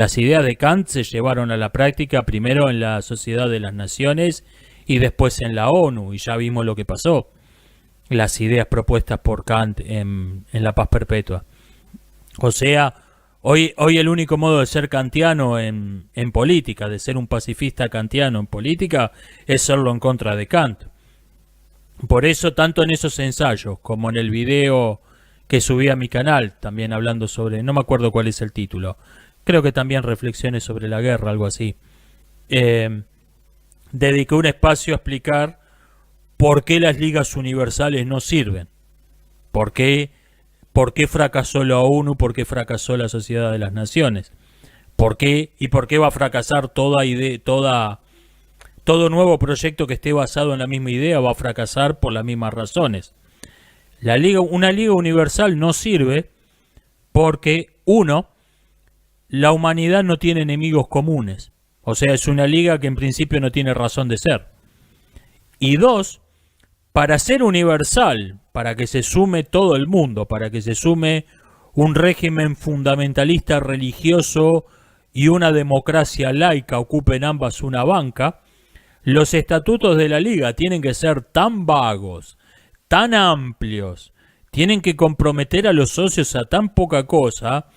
Las ideas de Kant se llevaron a la práctica primero en la Sociedad de las Naciones y después en la ONU, y ya vimos lo que pasó. Las ideas propuestas por Kant en la paz perpetua. O sea, hoy el único modo de ser kantiano en política, de ser un pacifista kantiano en política, es serlo en contra de Kant. Por eso, tanto en esos ensayos como en el video que subí a mi canal, también hablando sobre, no me acuerdo cuál es el título, creo que también reflexiones sobre la guerra, algo así, dediqué un espacio a explicar por qué las ligas universales no sirven, por qué fracasó la ONU, por qué fracasó la Sociedad de las Naciones, por qué va a fracasar todo nuevo proyecto que esté basado en la misma idea, va a fracasar por las mismas razones. Una liga universal no sirve porque, uno, la humanidad no tiene enemigos comunes. O sea, es una liga que en principio no tiene razón de ser. Y dos, para ser universal, para que se sume todo el mundo, para que se sume un régimen fundamentalista religioso y una democracia laica ocupen ambas una banca, los estatutos de la liga tienen que ser tan vagos, tan amplios, tienen que comprometer a los socios a tan poca cosa,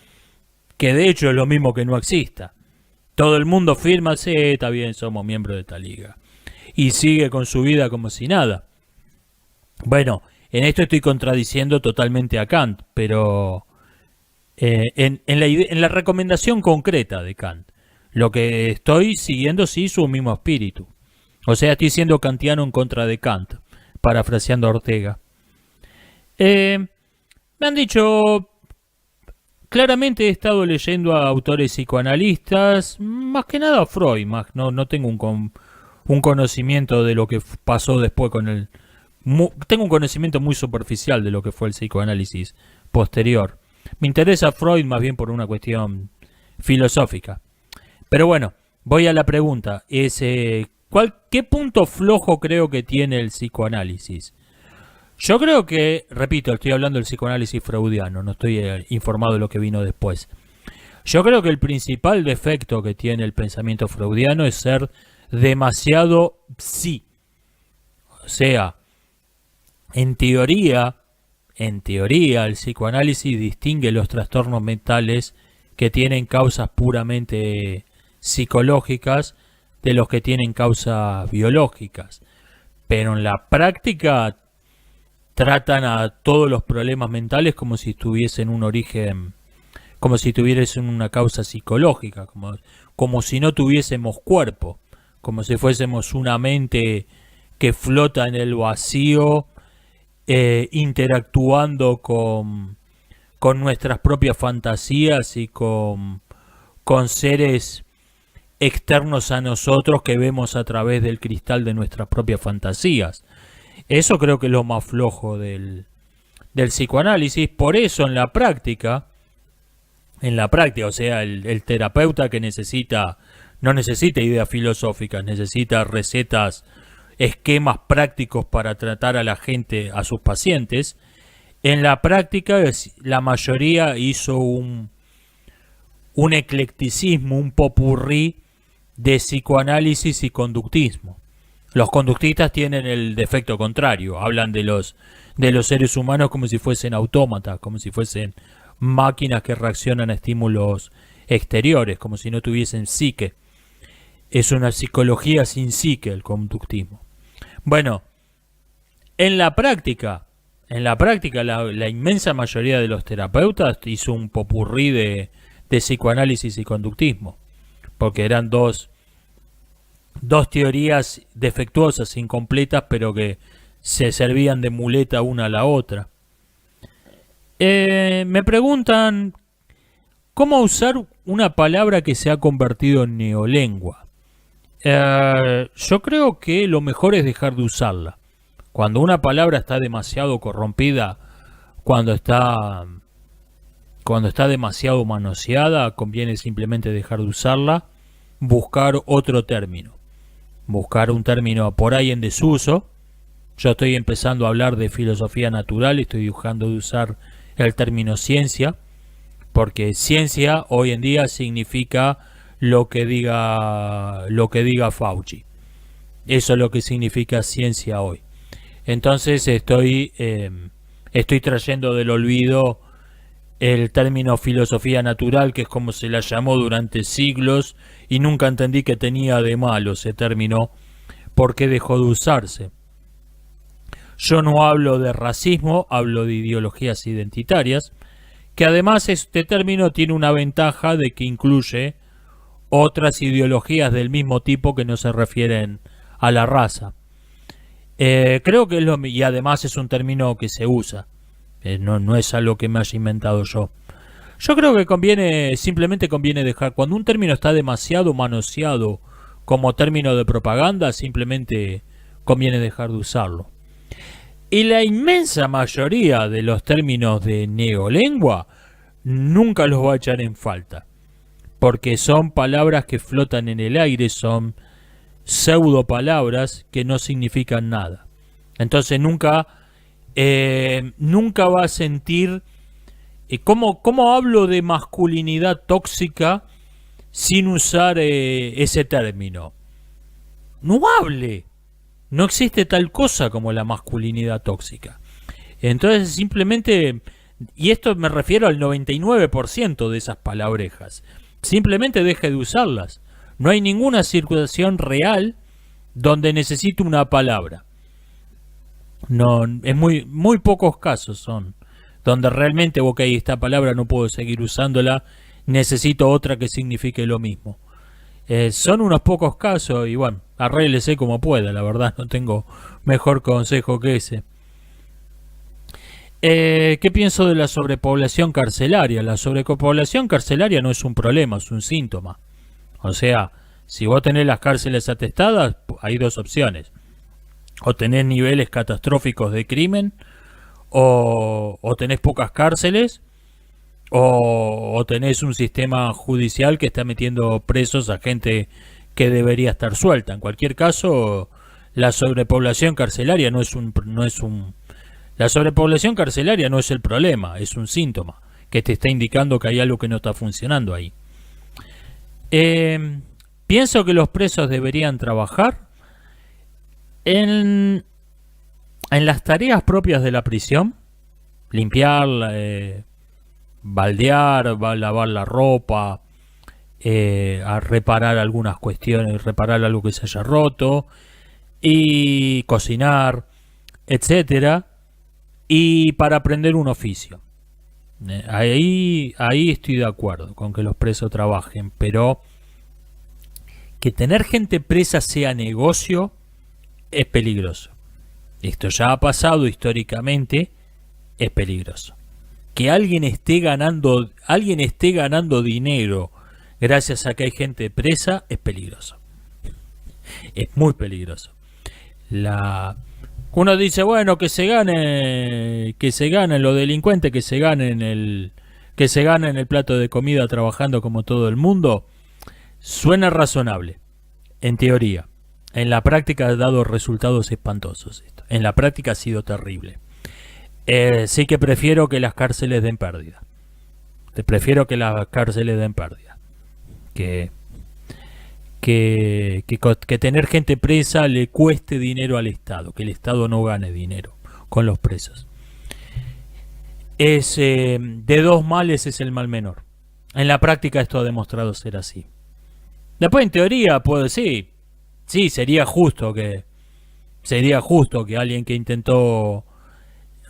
que de hecho es lo mismo que no exista. Todo el mundo firma, sí, está bien, somos miembros de esta liga. Y sigue con su vida como si nada. Bueno, en esto estoy contradiciendo totalmente a Kant, pero en la recomendación concreta de Kant, lo que estoy siguiendo sí su mismo espíritu. O sea, estoy siendo kantiano en contra de Kant, parafraseando a Ortega. Me han dicho, claramente he estado leyendo a autores psicoanalistas, más que nada a Freud, no tengo un conocimiento de lo que pasó después con el... Tengo un conocimiento muy superficial de lo que fue el psicoanálisis posterior. Me interesa Freud más bien por una cuestión filosófica. Pero bueno, voy a la pregunta. ¿Qué punto flojo creo que tiene el psicoanálisis? Yo creo que, repito, estoy hablando del psicoanálisis freudiano, no estoy informado de lo que vino después. Yo creo que el principal defecto que tiene el pensamiento freudiano es ser demasiado psi. O sea, en teoría, el psicoanálisis distingue los trastornos mentales que tienen causas puramente psicológicas de los que tienen causas biológicas. Pero en la práctica tratan a todos los problemas mentales como si tuviesen un origen, como si tuviesen una causa psicológica, como si no tuviésemos cuerpo, como si fuésemos una mente que flota en el vacío, interactuando con nuestras propias fantasías y con seres externos a nosotros que vemos a través del cristal de nuestras propias fantasías. Eso creo que es lo más flojo del psicoanálisis. Por eso en la práctica, o sea, el terapeuta que no necesita ideas filosóficas, necesita recetas, esquemas prácticos para tratar a la gente, a sus pacientes. En la práctica la mayoría hizo un eclecticismo, un popurrí de psicoanálisis y conductismo. Los conductistas tienen el defecto contrario, hablan de los seres humanos como si fuesen autómatas, como si fuesen máquinas que reaccionan a estímulos exteriores, como si no tuviesen psique. Es una psicología sin psique el conductismo. Bueno, en la práctica la inmensa mayoría de los terapeutas hizo un popurrí de psicoanálisis y conductismo, porque eran dos teorías defectuosas, incompletas, pero que se servían de muleta una a la otra. Me preguntan cómo usar una palabra que se ha convertido en neolengua. Yo creo que lo mejor es dejar de usarla. Cuando una palabra está demasiado corrompida, cuando está demasiado manoseada, conviene simplemente dejar de usarla, buscar otro término. Buscar un término por ahí en desuso. Yo estoy empezando a hablar de filosofía natural, estoy dejando de usar el término ciencia, porque ciencia hoy en día significa lo que diga Fauci. Eso es lo que significa ciencia hoy. Entonces estoy trayendo del olvido el término filosofía natural, que es como se la llamó durante siglos, y nunca entendí que tenía de malo ese término, por qué dejó de usarse. Yo no hablo de racismo, hablo de ideologías identitarias, que además este término tiene una ventaja de que incluye otras ideologías del mismo tipo que no se refieren a la raza. Creo que y además es un término que se usa. No es algo que me haya inventado yo. Yo creo que simplemente conviene dejar, cuando un término está demasiado manoseado como término de propaganda, simplemente conviene dejar de usarlo. Y la inmensa mayoría de los términos de neolengua nunca los va a echar en falta, porque son palabras que flotan en el aire, son pseudo palabras que no significan nada. Entonces nunca va a sentir ¿cómo hablo de masculinidad tóxica sin usar ese término? No hable. No existe tal cosa como la masculinidad tóxica. Entonces simplemente, y esto me refiero al 99% de esas palabrejas, simplemente deje de usarlas. No hay ninguna circulación real donde necesite una palabra. No, es muy pocos casos son donde realmente, ok, esta palabra no puedo seguir usándola, necesito otra que signifique lo mismo. Son unos pocos casos y bueno, arréglese como pueda, la verdad no tengo mejor consejo que ese. ¿Qué pienso de la sobrepoblación carcelaria? La sobrepoblación carcelaria no es un problema, es un síntoma. O sea, si vos tenés las cárceles atestadas, hay dos opciones. O tenés niveles catastróficos de crimen, o tenés pocas cárceles, o tenés un sistema judicial que está metiendo presos a gente que debería estar suelta. En cualquier caso, la sobrepoblación carcelaria la sobrepoblación carcelaria no es el problema, es un síntoma que te está indicando que hay algo que no está funcionando ahí. Pienso que los presos deberían trabajar en las tareas propias de la prisión, limpiar, baldear, lavar la ropa, a reparar algunas cuestiones, reparar algo que se haya roto, y cocinar, etcétera, y para aprender un oficio. Ahí estoy de acuerdo con que los presos trabajen, pero que tener gente presa sea negocio es peligroso. Esto ya ha pasado históricamente, es peligroso. Que alguien esté ganando dinero gracias a que hay gente presa es peligroso. Es muy peligroso. Uno dice, bueno, que se ganen los delincuentes, que se ganen el plato de comida trabajando como todo el mundo. Suena razonable, en teoría. En la práctica ha dado resultados espantosos esto. En la práctica ha sido terrible. Sí que prefiero que las cárceles den pérdida. Prefiero que las cárceles den pérdida. Que tener gente presa le cueste dinero al Estado. Que el Estado no gane dinero con los presos. De dos males es el mal menor. En la práctica esto ha demostrado ser así. Después en teoría puedo decir, sí, sería justo que alguien que intentó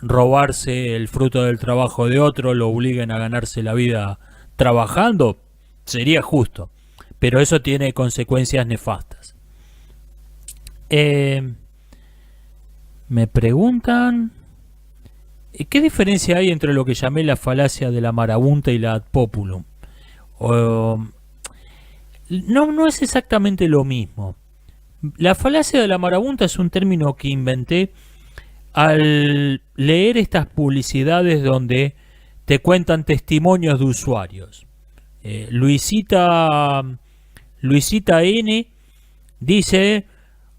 robarse el fruto del trabajo de otro lo obliguen a ganarse la vida trabajando. Sería justo. Pero eso tiene consecuencias nefastas. Me preguntan, ¿qué diferencia hay entre lo que llamé la falacia de la marabunta y la ad populum? No es exactamente lo mismo. La falacia de la marabunta es un término que inventé al leer estas publicidades donde te cuentan testimonios de usuarios. Luisita N dice,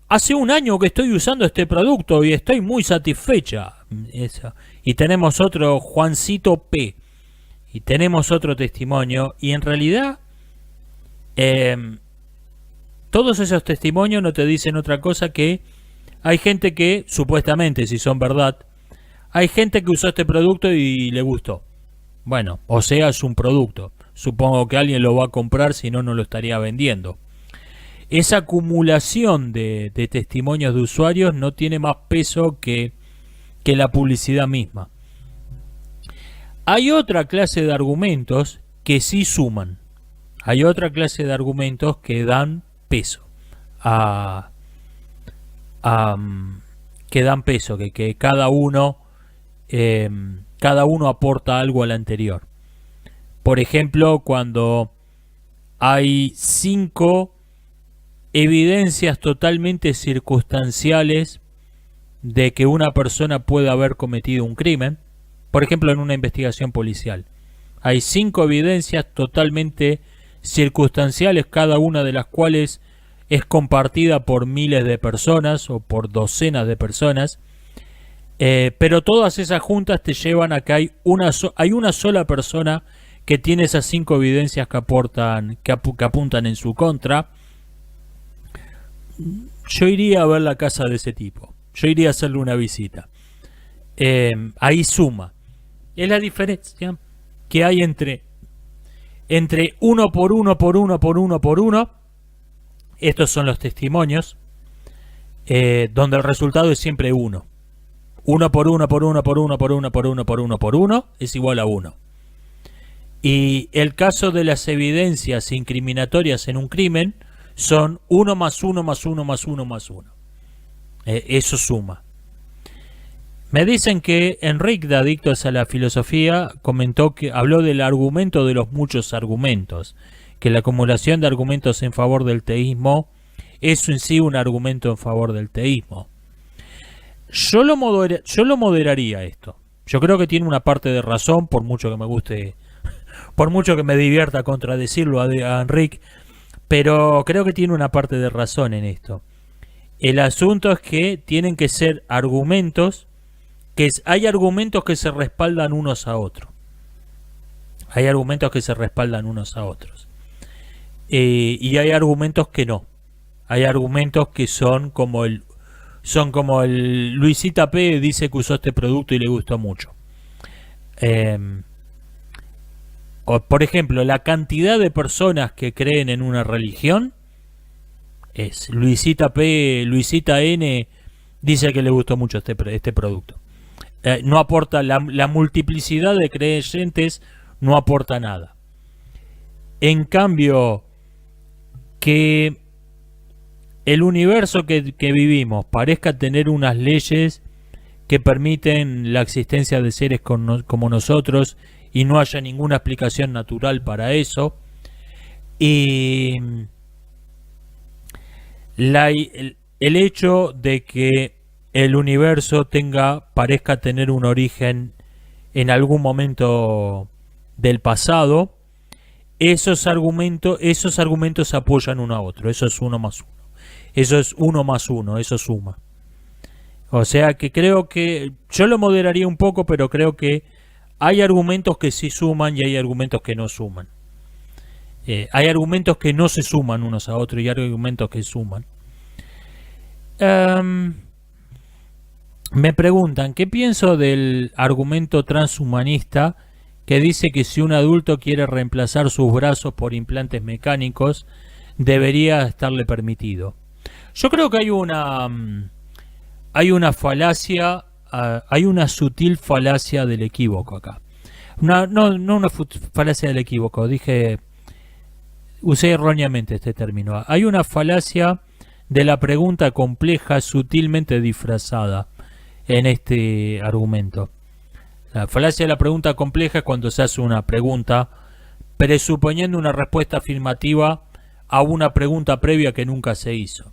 hace un año que estoy usando este producto y estoy muy satisfecha. Y tenemos otro, Juancito P. y tenemos otro testimonio, y en realidad todos esos testimonios no te dicen otra cosa que hay gente que, supuestamente, si son verdad, hay gente que usó este producto y le gustó. Bueno, o sea, es un producto. Supongo que alguien lo va a comprar, si no, no lo estaría vendiendo. Esa acumulación de testimonios de usuarios no tiene más peso que la publicidad misma. Hay otra clase de argumentos que sí suman. Hay otra clase de argumentos que dan peso. Que dan peso, que cada uno aporta algo al anterior. Por ejemplo, cuando hay 5 evidencias totalmente circunstanciales de que una persona puede haber cometido un crimen, por ejemplo en una investigación policial, hay 5 evidencias totalmente circunstanciales, cada una de las cuales es compartida por miles de personas o por docenas de personas, pero todas esas juntas te llevan a que hay una sola persona que tiene esas 5 evidencias que apuntan en su contra. Yo iría a ver la casa de ese tipo, yo iría a hacerle una visita. Ahí suma. Es la diferencia que hay entre uno por uno por uno por uno por uno. Estos son los testimonios, donde el resultado es siempre 1. 1 por 1 por 1 por 1 por 1 por 1 por 1 por 1 es igual a 1. Y el caso de las evidencias incriminatorias en un crimen son 1 más 1 más 1 más 1 más 1. Eso suma. Me dicen que Enrique de Adictos a la Filosofía habló del argumento de los muchos argumentos, que la acumulación de argumentos en favor del teísmo es en sí un argumento en favor del teísmo. Yo lo moderaría esto. Yo creo que tiene una parte de razón, por mucho que me guste, por mucho que me divierta contradecirlo a Enrique, pero creo que tiene una parte de razón en esto. El asunto es que tienen que ser argumentos, hay argumentos que se respaldan unos a otros. Hay argumentos que se respaldan unos a otros. Y hay argumentos que no. Hay argumentos que son como el Luisita P dice que usó este producto y le gustó mucho. Por ejemplo, la cantidad de personas que creen en una religión es Luisita P, Luisita N dice que le gustó mucho este producto. No aporta la multiplicidad de creyentes, no aporta nada. En cambio, que el universo que vivimos parezca tener unas leyes que permiten la existencia de seres como nosotros y no haya ninguna explicación natural para eso, y el hecho de que el universo parezca tener un origen en algún momento del pasado, esos argumentos apoyan uno a otro. Eso es 1 más 1. Eso es 1 más 1, eso suma. O sea que creo que yo lo moderaría un poco, pero creo que hay argumentos que sí suman y hay argumentos que no suman. Hay argumentos que no se suman unos a otros y hay argumentos que suman. Me preguntan, ¿qué pienso del argumento transhumanista que dice que si un adulto quiere reemplazar sus brazos por implantes mecánicos, debería estarle permitido? Yo creo que hay una falacia, hay una sutil falacia del equívoco acá. No una falacia del equívoco, usé erróneamente este término. Hay una falacia de la pregunta compleja sutilmente disfrazada en este argumento. La falacia de la pregunta compleja es cuando se hace una pregunta presuponiendo una respuesta afirmativa a una pregunta previa que nunca se hizo.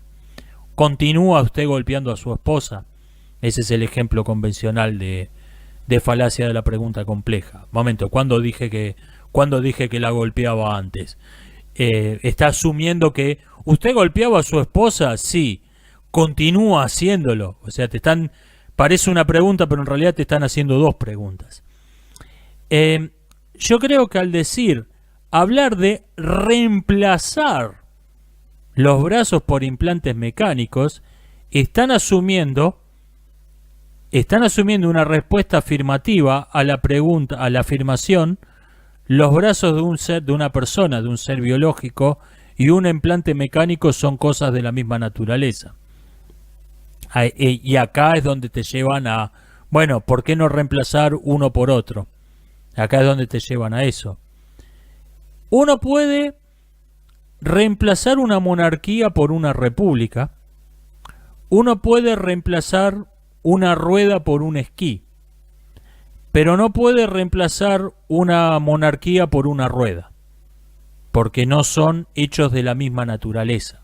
¿Continúa usted golpeando a su esposa? Ese es el ejemplo convencional de falacia de la pregunta compleja. Momento, ¿cuándo dije que la golpeaba antes? Está asumiendo que usted golpeaba a su esposa, sí, continúa haciéndolo. O sea, parece una pregunta, pero en realidad te están haciendo 2 preguntas. yo creo que al decir, hablar de reemplazar los brazos por implantes mecánicos, están asumiendo una respuesta afirmativa a la pregunta, a la afirmación: los brazos de un ser, de una persona, de un ser biológico, y un implante mecánico son cosas de la misma naturaleza. Y acá es donde te llevan a, bueno, ¿por qué no reemplazar uno por otro? Acá es donde te llevan a eso. Uno puede reemplazar una monarquía por una república. Uno puede reemplazar una rueda por un esquí. Pero no puede reemplazar una monarquía por una rueda, porque no son hechos de la misma naturaleza.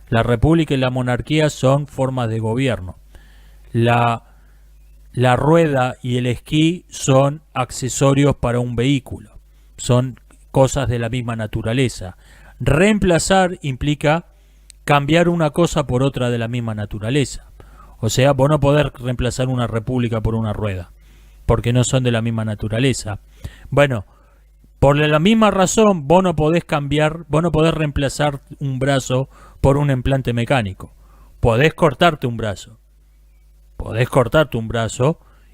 La república y la monarquía son formas de gobierno. La rueda y el esquí son accesorios para un vehículo. Son cosas de la misma naturaleza. Reemplazar implica cambiar una cosa por otra de la misma naturaleza. O sea, vos no podés reemplazar una república por una rueda, porque no son de la misma naturaleza. Bueno, por la misma razón, vos no podés reemplazar un brazo por un implante mecánico. Podés cortarte un brazo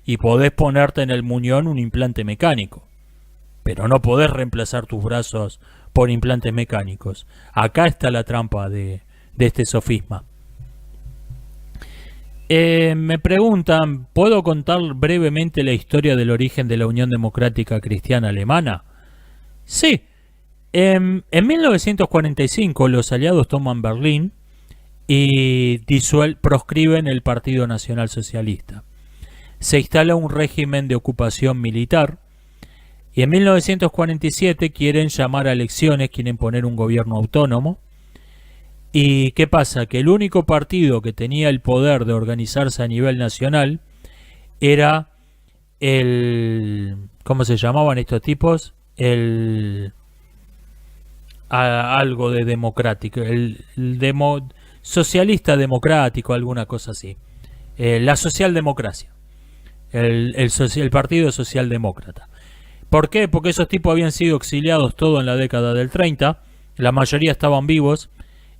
y podés ponerte en el muñón un implante mecánico, pero no podés reemplazar tus brazos por implantes mecánicos. Acá está la trampa de este sofisma. Me preguntan, ¿puedo contar brevemente la historia del origen de la Unión Democrática Cristiana Alemana? Sí. En 1945 los aliados toman Berlín y proscriben el Partido Nacional Socialista. Se instala un régimen de ocupación militar y en 1947 quieren llamar a elecciones, quieren poner un gobierno autónomo. ¿Y qué pasa? Que el único partido que tenía el poder de organizarse a nivel nacional era ¿cómo se llamaban estos tipos? Algo de democrático, socialista democrático, alguna cosa así. La socialdemocracia, el Partido Socialdemócrata. ¿Por qué? Porque esos tipos habían sido exiliados todo en la década del 30, la mayoría estaban vivos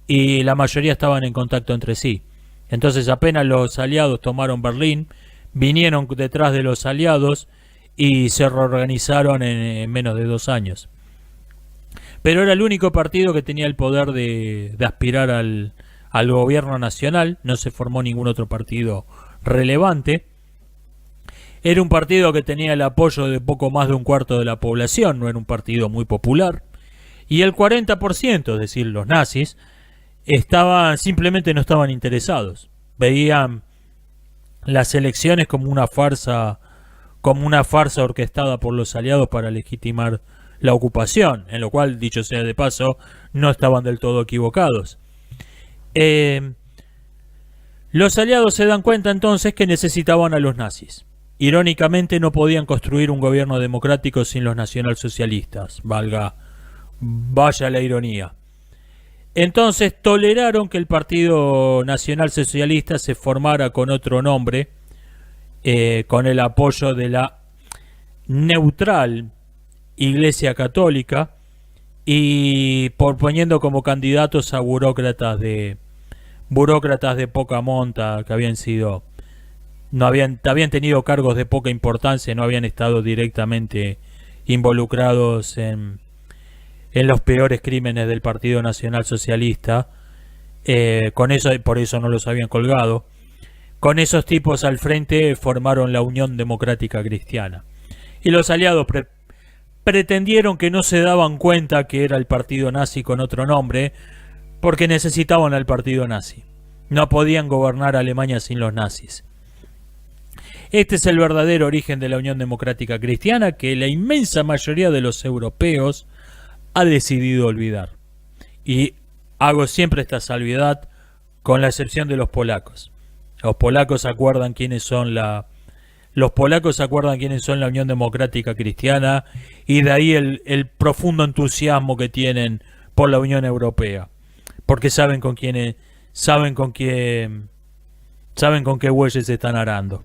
y la mayoría estaban en contacto entre sí. Entonces apenas los aliados tomaron Berlín, vinieron detrás de los aliados y se reorganizaron en menos de 2 años. Pero era el único partido que tenía el poder de aspirar al gobierno nacional. No se formó ningún otro partido relevante. Era un partido que tenía el apoyo de poco más de un cuarto de la población, no era un partido muy popular. Y el 40%, es decir, los nazis, simplemente no estaban interesados. Veían las elecciones como una farsa orquestada por los aliados para legitimar la ocupación, en lo cual, dicho sea de paso, no estaban del todo equivocados. Los aliados se dan cuenta entonces que necesitaban a los nazis. Irónicamente, no podían construir un gobierno democrático sin los nacionalsocialistas, vaya la ironía. Entonces toleraron que el Partido Nacional Socialista se formara con otro nombre, con el apoyo de la neutral Iglesia Católica, y poniendo como candidatos a burócratas de poca monta, que habían tenido cargos de poca importancia, no habían estado directamente involucrados en los peores crímenes del Partido Nacional Socialista. Por eso no los habían colgado. Con esos tipos al frente formaron la Unión Democrática Cristiana. Y los aliados pretendieron que no se daban cuenta que era el partido nazi con otro nombre, porque necesitaban al partido nazi. No podían gobernar Alemania sin los nazis. Este es el verdadero origen de la Unión Democrática Cristiana, que la inmensa mayoría de los europeos ha decidido olvidar. Y hago siempre esta salvedad, con la excepción de los polacos. Los polacos se acuerdan quiénes son la Unión Democrática Cristiana, y de ahí el profundo entusiasmo que tienen por la Unión Europea, porque saben con qué bueyes se están arando.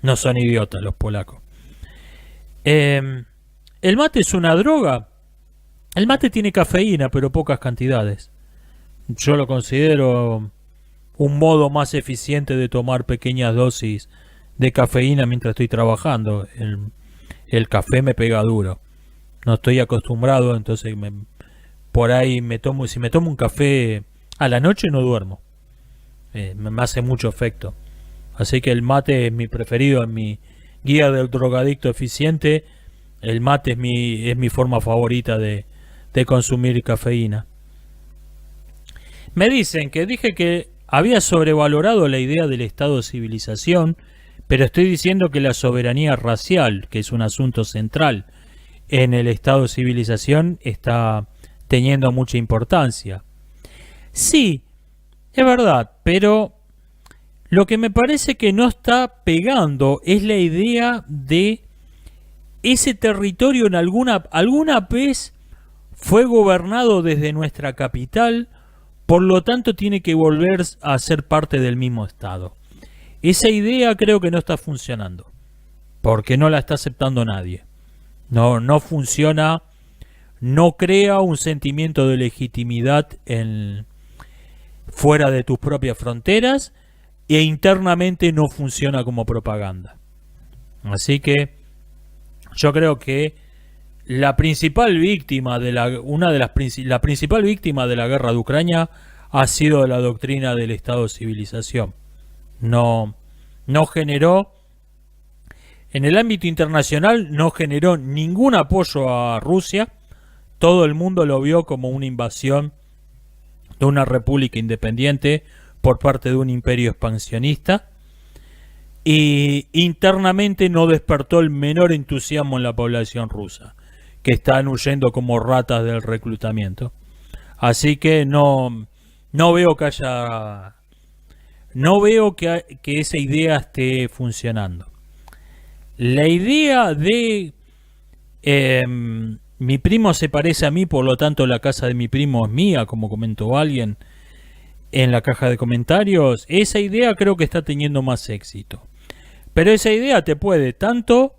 No son idiotas los polacos. ¿El mate es una droga? El mate tiene cafeína, pero pocas cantidades. Yo lo considero un modo más eficiente de tomar pequeñas dosis de cafeína mientras estoy trabajando. El café me pega duro. No estoy acostumbrado, entonces por ahí si me tomo un café a la noche no duermo. Me hace mucho efecto. Así que el mate es mi preferido en mi guía del drogadicto eficiente. El mate es mi forma favorita de consumir cafeína. Me dicen que dije que había sobrevalorado la idea del Estado de civilización, pero estoy diciendo que la soberanía racial, que es un asunto central en el Estado de civilización, está teniendo mucha importancia. Sí, es verdad, pero lo que me parece que no está pegando es la idea de ese territorio en alguna vez fue gobernado desde nuestra capital, por lo tanto tiene que volver a ser parte del mismo Estado. Esa idea creo que no está funcionando, porque no la está aceptando nadie. No funciona, no crea un sentimiento de legitimidad fuera de tus propias fronteras, e internamente no funciona como propaganda. Así que yo creo que la principal víctima la principal víctima de la guerra de Ucrania ha sido la doctrina del Estado de civilización. No generó, en el ámbito internacional, no generó ningún apoyo a Rusia. Todo el mundo lo vio como una invasión de una república independiente por parte de un imperio expansionista, y internamente no despertó el menor entusiasmo en la población rusa, que están huyendo como ratas del reclutamiento. Así que no veo que haya, no veo que esa idea esté funcionando. La idea de mi primo se parece a mí, por lo tanto la casa de mi primo es mía, como comentó alguien en la caja de comentarios, esa idea creo que está teniendo más éxito. Pero esa idea te puede tanto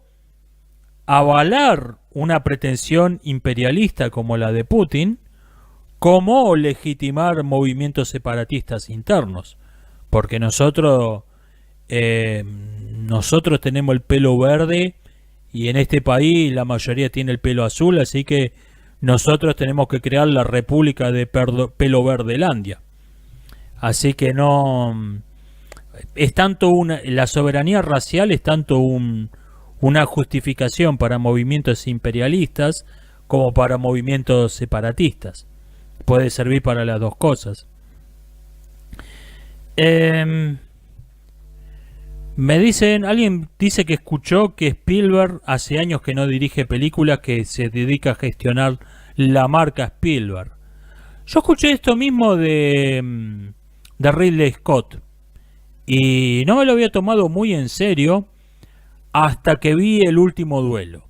avalar una pretensión imperialista como la de Putin, como legitimar movimientos separatistas internos. Porque nosotros tenemos el pelo verde, y en este país la mayoría tiene el pelo azul, así que nosotros tenemos que crear la República de Pelo Verdelandia. Así que no es tanto la soberanía racial es tanto una justificación para movimientos imperialistas como para movimientos separatistas. Puede servir para las dos cosas. Alguien dice que escuchó que Spielberg hace años que no dirige películas, que se dedica a gestionar la marca Spielberg. Yo escuché esto mismo de Ridley Scott, y no me lo había tomado muy en serio hasta que vi El Último Duelo.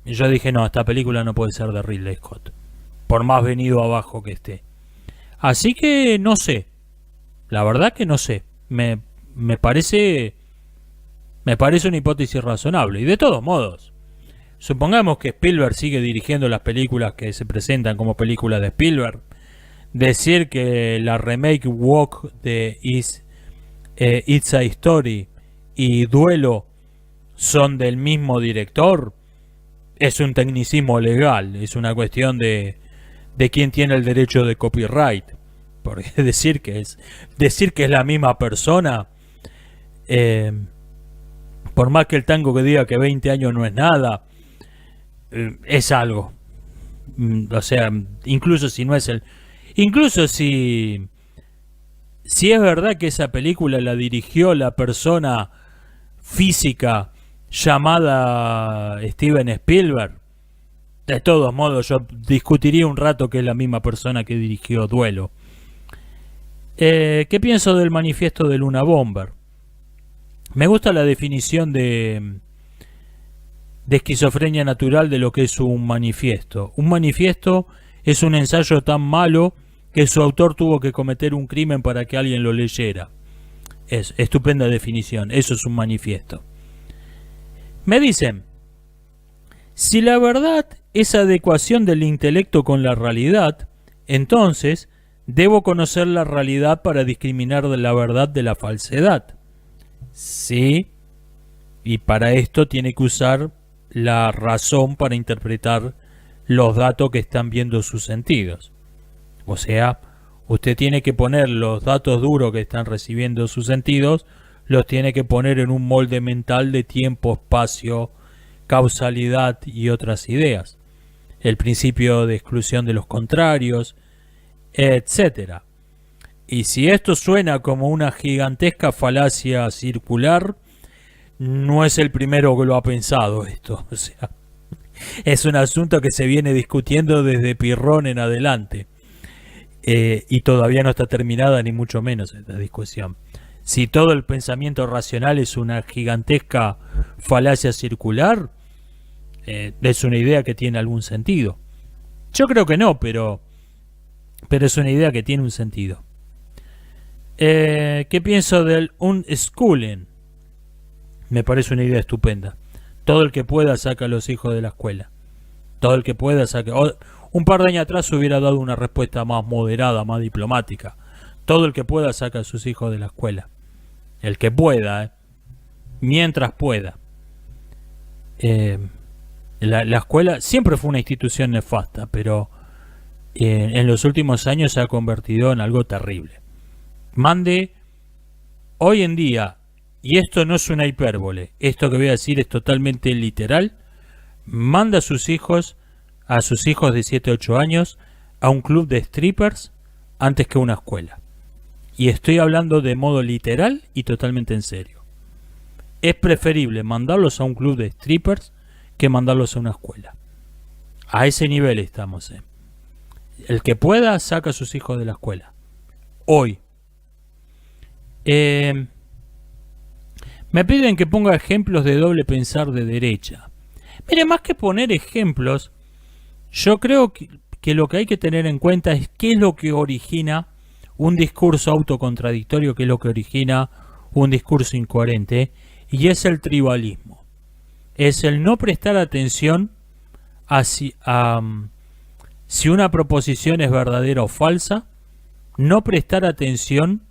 Y yo dije, no, esta película no puede ser de Ridley Scott, por más venido abajo que esté. Así que no sé, la verdad que no sé. Me parece una hipótesis razonable. Y de todos modos, supongamos que Spielberg sigue dirigiendo las películas que se presentan como películas de Spielberg. Decir que la remake Walk de It's a Story y Duelo son del mismo director es un tecnicismo legal, es una cuestión de quién tiene el derecho de copyright. Porque decir que es la misma persona, por más que el tango que diga que 20 años no es nada, es algo. O sea, incluso si no es incluso si es verdad que esa película la dirigió la persona física llamada Steven Spielberg, de todos modos yo discutiría un rato que es la misma persona que dirigió Duelo. ¿Qué pienso del manifiesto de Luna Bomber? Me gusta la definición de esquizofrenia natural de lo que es un manifiesto. Un manifiesto es un ensayo tan malo que su autor tuvo que cometer un crimen para que alguien lo leyera. Es estupenda definición, eso es un manifiesto. Me dicen, Si la verdad es adecuación del intelecto con la realidad, entonces debo conocer la realidad para discriminar de la verdad de la falsedad. Sí, y para esto tiene que usar la razón para interpretar los datos que están viendo sus sentidos. O sea, usted tiene que poner los datos duros que están recibiendo sus sentidos, los tiene que poner en un molde mental de tiempo, espacio, causalidad y otras ideas. El principio de exclusión de los contrarios, etc. Y si esto suena como una gigantesca falacia circular, no es el primero que lo ha pensado esto. O sea, es un asunto que se viene discutiendo desde Pirrón en adelante. Y todavía no está terminada, ni mucho menos esta discusión. Si todo el pensamiento racional es una gigantesca falacia circular, es una idea que tiene algún sentido. Yo creo que no, pero es una idea que tiene un sentido. ¿Qué pienso del unschooling? Me parece una idea estupenda. Todo el que pueda saca a los hijos de la escuela. Todo el que pueda saca. Un par de años atrás hubiera dado una respuesta más moderada, más diplomática. Todo el que pueda saca a sus hijos de la escuela. El que pueda, mientras pueda. La escuela siempre fue una institución nefasta, pero en los últimos años se ha convertido en algo terrible. Mande hoy en día, y esto no es una hipérbole, esto que voy a decir es totalmente literal, manda a sus hijos de 7 o 8 años a un club de strippers antes que a una escuela. Y estoy hablando de modo literal y totalmente en serio. Es preferible mandarlos a un club de strippers que mandarlos a una escuela. A ese nivel estamos. El que pueda saca a sus hijos de la escuela. Hoy. Me piden que ponga ejemplos de doble pensar de derecha. Mire, más que poner ejemplos, yo creo que lo que hay que tener en cuenta es qué es lo que origina un discurso autocontradictorio, qué es lo que origina un discurso incoherente, y es el tribalismo. Es el no prestar atención a si una proposición es verdadera o falsa, no prestar atención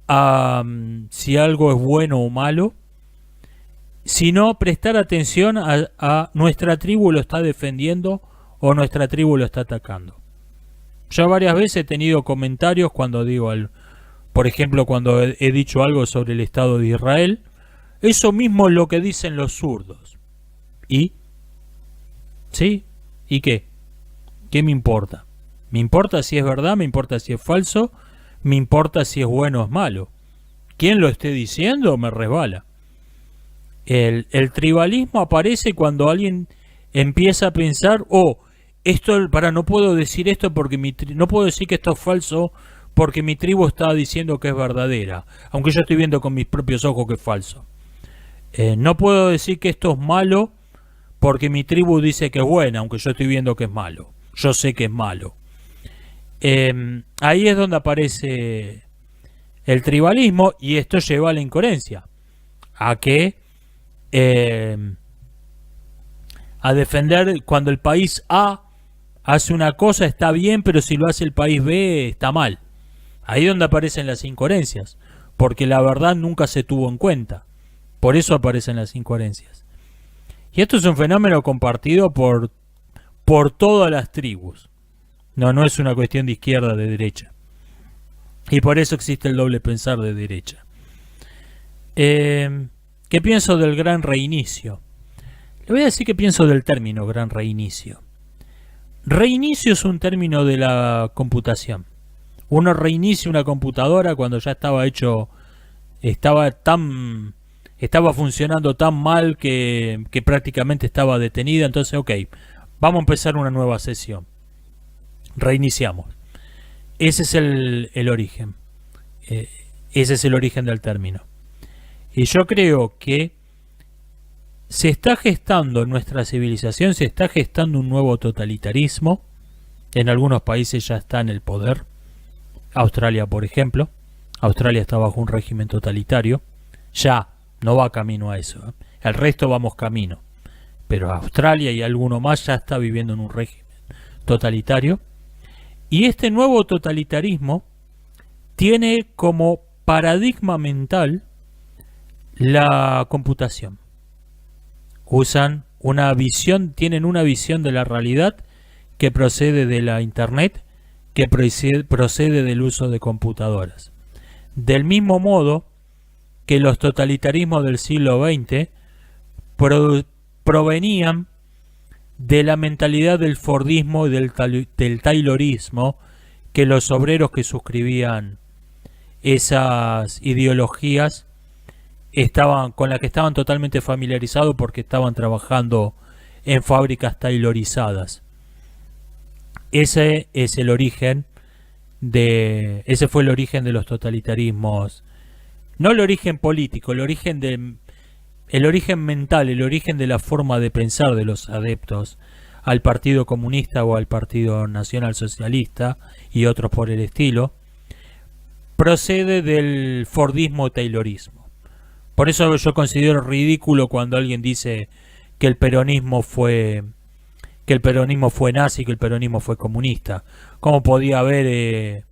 a si algo es bueno o malo, sino prestar atención a nuestra tribu lo está defendiendo o nuestra tribu lo está atacando. Yo varias veces he tenido comentarios cuando digo, por ejemplo, cuando he dicho algo sobre el Estado de Israel, eso mismo es lo que dicen los zurdos. ¿Y? ¿Sí? ¿Y qué? ¿Qué me importa? ¿Me importa si es verdad? ¿Me importa si es falso? ¿Me importa si es bueno o es malo? ¿Quién lo esté diciendo me resbala? El tribalismo aparece cuando alguien empieza a pensar, no puedo decir esto porque no puedo decir que esto es falso porque mi tribu está diciendo que es verdadera, aunque yo estoy viendo con mis propios ojos que es falso. No puedo decir que esto es malo porque mi tribu dice que es buena, aunque yo estoy viendo que es malo. Yo sé que es malo. Ahí es donde aparece el tribalismo, y esto lleva a la incoherencia, a que a defender cuando el país A hace una cosa está bien, pero si lo hace el país B está mal. Ahí es donde aparecen las incoherencias, porque la verdad nunca se tuvo en cuenta. Por eso aparecen las incoherencias. Y esto es un fenómeno compartido por todas las tribus. No es una cuestión de izquierda o de derecha. Y por eso existe el doble pensar de derecha. ¿Qué pienso del gran reinicio? Le voy a decir qué pienso del término gran reinicio. Reinicio es un término de la computación. Uno reinicia una computadora cuando ya estaba funcionando tan mal que prácticamente estaba detenida. Entonces, ok, vamos a empezar una nueva sesión. Reiniciamos. Ese es el origen. Ese es el origen del término. Y yo creo que se está gestando en nuestra civilización, se está gestando un nuevo totalitarismo. En algunos países ya está en el poder. Australia, por ejemplo. Australia está bajo un régimen totalitario. Ya no va camino a eso. El resto vamos camino. pero Australia y alguno más ya está viviendo en un régimen totalitario. Y este nuevo totalitarismo tiene como paradigma mental la computación. Tienen una visión de la realidad que procede de la internet, que procede del uso de computadoras. Del mismo modo que los totalitarismos del siglo XX provenían de la mentalidad del Fordismo y del Taylorismo, que los obreros que suscribían esas ideologías con las que estaban totalmente familiarizados porque estaban trabajando en fábricas taylorizadas. Ese fue el origen de los totalitarismos. No el origen político, el origen mental, el origen de la forma de pensar de los adeptos al Partido Comunista o al Partido Nacional Socialista y otros por el estilo, procede del Fordismo taylorismo. Por eso yo considero ridículo cuando alguien dice que el peronismo fue nazi, que el peronismo fue comunista. ¿Cómo podía haber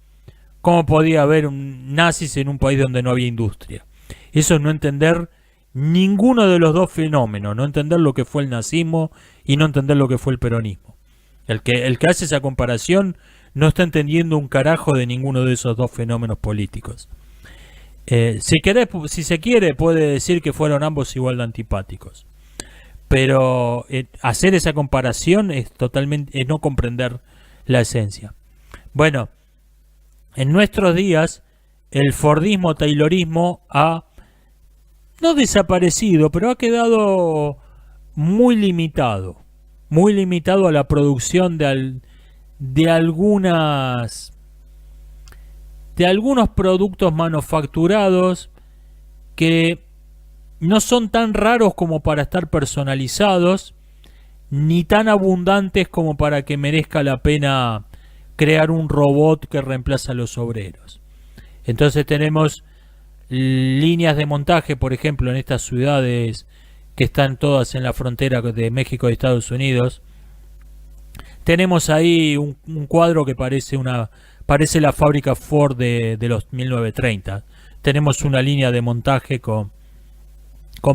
nazis en un país donde no había industria? Eso es no entender ninguno de los dos fenómenos, no entender lo que fue el nazismo y no entender lo que fue el peronismo. El que hace esa comparación no está entendiendo un carajo de ninguno de esos dos fenómenos políticos. Si se quiere, puede decir que fueron ambos igual de antipáticos. Pero hacer esa comparación es no comprender la esencia. Bueno, en nuestros días el Fordismo taylorismo no desaparecido, pero ha quedado muy limitado a la producción de algunos productos manufacturados que no son tan raros como para estar personalizados, ni tan abundantes como para que merezca la pena crear un robot que reemplaza a los obreros. Entonces tenemos líneas de montaje, por ejemplo, en estas ciudades que están todas en la frontera de México y Estados Unidos. Tenemos ahí un cuadro que parece la fábrica Ford de los 1930. Tenemos una línea de montaje con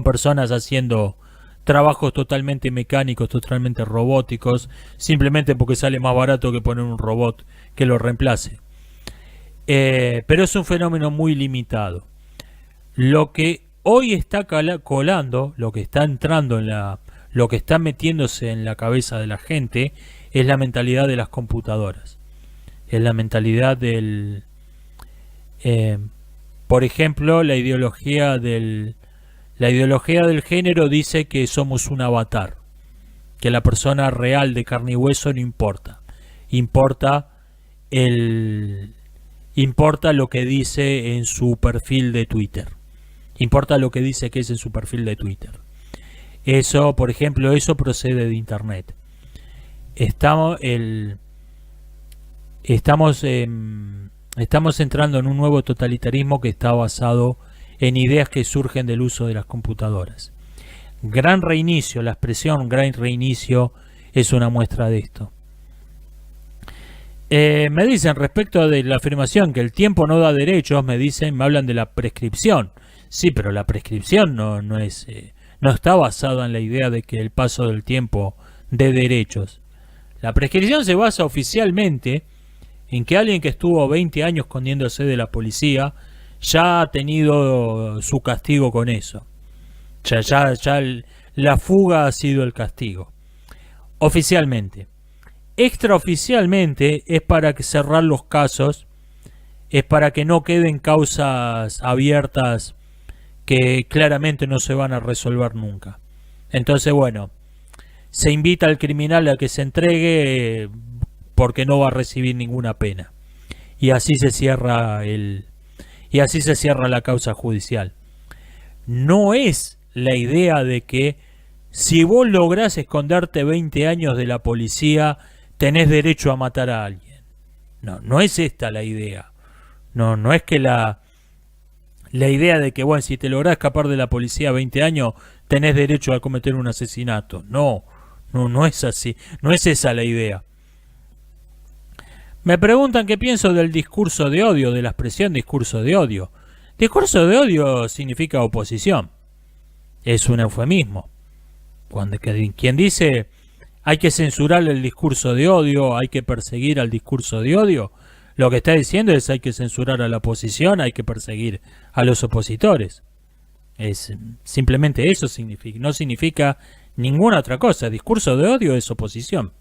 personas haciendo trabajos totalmente mecánicos, totalmente robóticos, simplemente porque sale más barato que poner un robot que lo reemplace. Pero es un fenómeno muy limitado. Lo que hoy está colando, lo que está entrando lo que está metiéndose en la cabeza de la gente, es la mentalidad de las computadoras. Es la mentalidad por ejemplo, la ideología del género dice que somos un avatar, que la persona real de carne y hueso no importa. Importa lo que dice en su perfil de Twitter. Importa lo que dice que es en su perfil de Twitter. Eso, por ejemplo, eso procede de Internet. Estamos entrando en un nuevo totalitarismo que está basado en ideas que surgen del uso de las computadoras. Gran reinicio, la expresión gran reinicio es una muestra de esto. Me dicen respecto de la afirmación que el tiempo no da derechos, me hablan de la prescripción. Sí, pero la prescripción no está basada en la idea de que el paso del tiempo dé derechos. La prescripción se basa oficialmente en que alguien que estuvo 20 años escondiéndose de la policía ya ha tenido su castigo con eso. Ya la fuga ha sido el castigo. Oficialmente. Extraoficialmente es para cerrar los casos, es para que no queden causas abiertas que claramente no se van a resolver nunca. Entonces, bueno, se invita al criminal a que se entregue porque no va a recibir ninguna pena. Y así se cierra la causa judicial. No es la idea de que si vos lográs esconderte 20 años de la policía, tenés derecho a matar a alguien. No es esta la idea. No es que la la idea de que, bueno, si te lográs escapar de la policía a 20 años, tenés derecho a cometer un asesinato. No, no es así. No es esa la idea. Me preguntan qué pienso del discurso de odio, de la expresión discurso de odio. Discurso de odio significa oposición. Es un eufemismo. Cuando quien dice hay que censurar el discurso de odio, hay que perseguir al discurso de odio, lo que está diciendo es hay que censurar a la oposición, hay que perseguir a los opositores. Es simplemente eso significa, no significa ninguna otra cosa. Discurso de odio es oposición.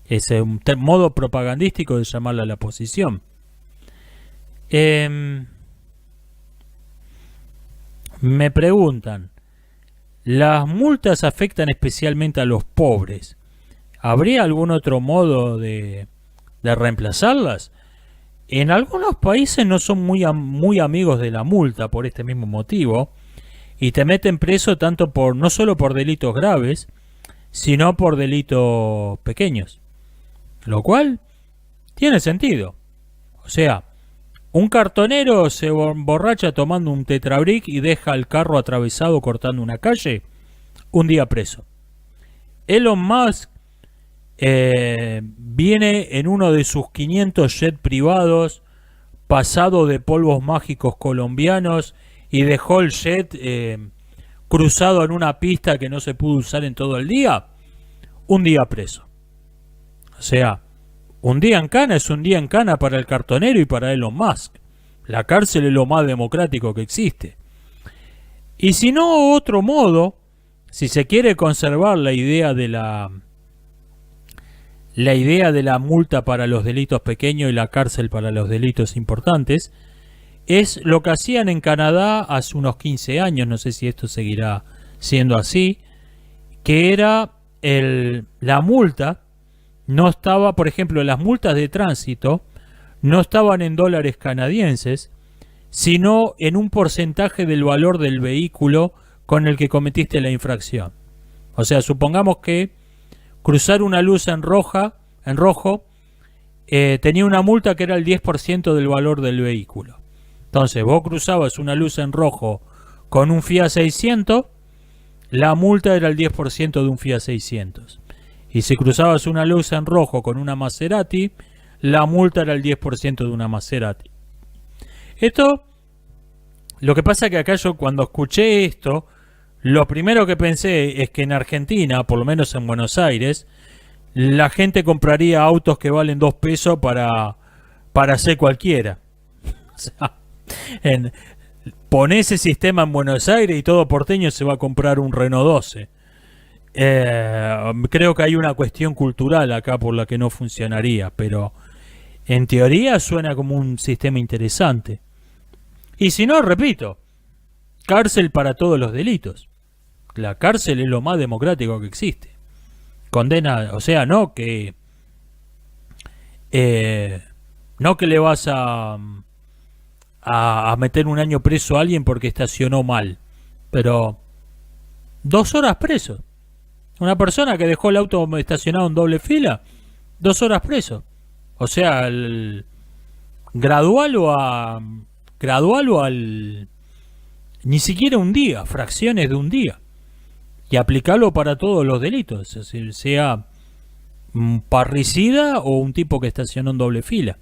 Es un modo propagandístico de llamarla a la oposición. Me preguntan, ¿las multas afectan especialmente a los pobres? ¿Habría algún otro modo de reemplazarlas? En algunos países no son muy amigos de la multa por este mismo motivo y te meten preso tanto por no solo por delitos graves, sino por delitos pequeños. Lo cual tiene sentido. O sea, un cartonero se emborracha tomando un tetrabric y deja el carro atravesado cortando una calle, un día preso. Elon Musk viene en uno de sus 500 jets privados, pasado de polvos mágicos colombianos, y dejó el jet cruzado en una pista que no se pudo usar en todo el día, un día preso. O sea, un día en cana es un día en cana para el cartonero y para Elon Musk. La cárcel es lo más democrático que existe. Y si no, otro modo, si se quiere conservar la idea de la multa para los delitos pequeños y la cárcel para los delitos importantes, es lo que hacían en Canadá hace unos 15 años, no sé si esto seguirá siendo así, que era la multa. No estaba, por ejemplo, las multas de tránsito no estaban en dólares canadienses, sino en un porcentaje del valor del vehículo con el que cometiste la infracción. O sea, supongamos que cruzar una luz en rojo, tenía una multa que era el 10% del valor del vehículo. Entonces, vos cruzabas una luz en rojo con un Fiat 600, la multa era el 10% de un Fiat 600. Y si cruzabas una luz en rojo con una Maserati, la multa era el 10% de una Maserati. Esto, lo que pasa es que acá yo cuando escuché esto, lo primero que pensé es que en Argentina, por lo menos en Buenos Aires, la gente compraría autos que valen 2 pesos para hacer cualquiera. O sea, poné ese sistema en Buenos Aires y todo porteño se va a comprar un Renault 12. Creo que hay una cuestión cultural acá por la que no funcionaría, pero en teoría suena como un sistema interesante. Y si no, repito, cárcel para todos los delitos. La cárcel es lo más democrático que existe. Condena, o sea, no que le vas a meter un año preso a alguien porque estacionó mal, pero 2 horas preso. Una persona que dejó el auto estacionado en doble fila, 2 horas preso. O sea, gradualo al ni siquiera un día, fracciones de un día, y aplicarlo para todos los delitos, sea un parricida o un tipo que estacionó en doble fila.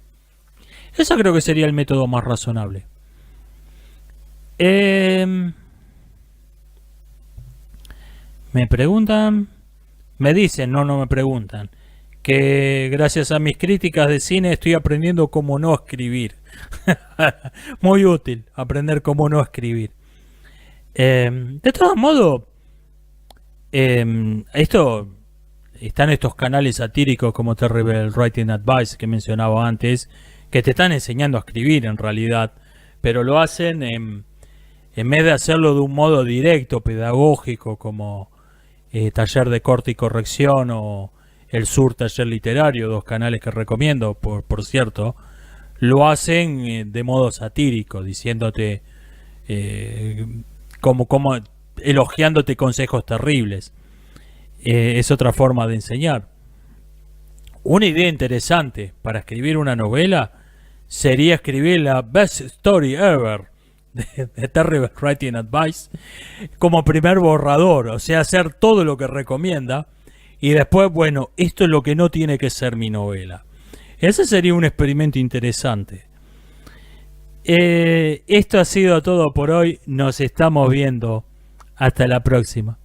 Ese creo que sería el método más razonable. Me preguntan, me dicen, no me preguntan, que gracias a mis críticas de cine estoy aprendiendo cómo no escribir. Muy útil aprender cómo no escribir. De todos modos, esto están estos canales satíricos como Terrible Writing Advice que mencionaba antes, que te están enseñando a escribir en realidad, pero lo hacen en vez de hacerlo de un modo directo, pedagógico, como Taller de Corte y Corrección o El Sur Taller Literario, 2 canales que recomiendo, por cierto, lo hacen de modo satírico, diciéndote como elogiándote consejos terribles. Es otra forma de enseñar. Una idea interesante para escribir una novela sería escribir la best story ever de Terrible Writing Advice, como primer borrador, o sea, hacer todo lo que recomienda y después, bueno, esto es lo que no tiene que ser mi novela. Ese sería un experimento interesante. Esto ha sido todo por hoy, nos estamos viendo, hasta la próxima.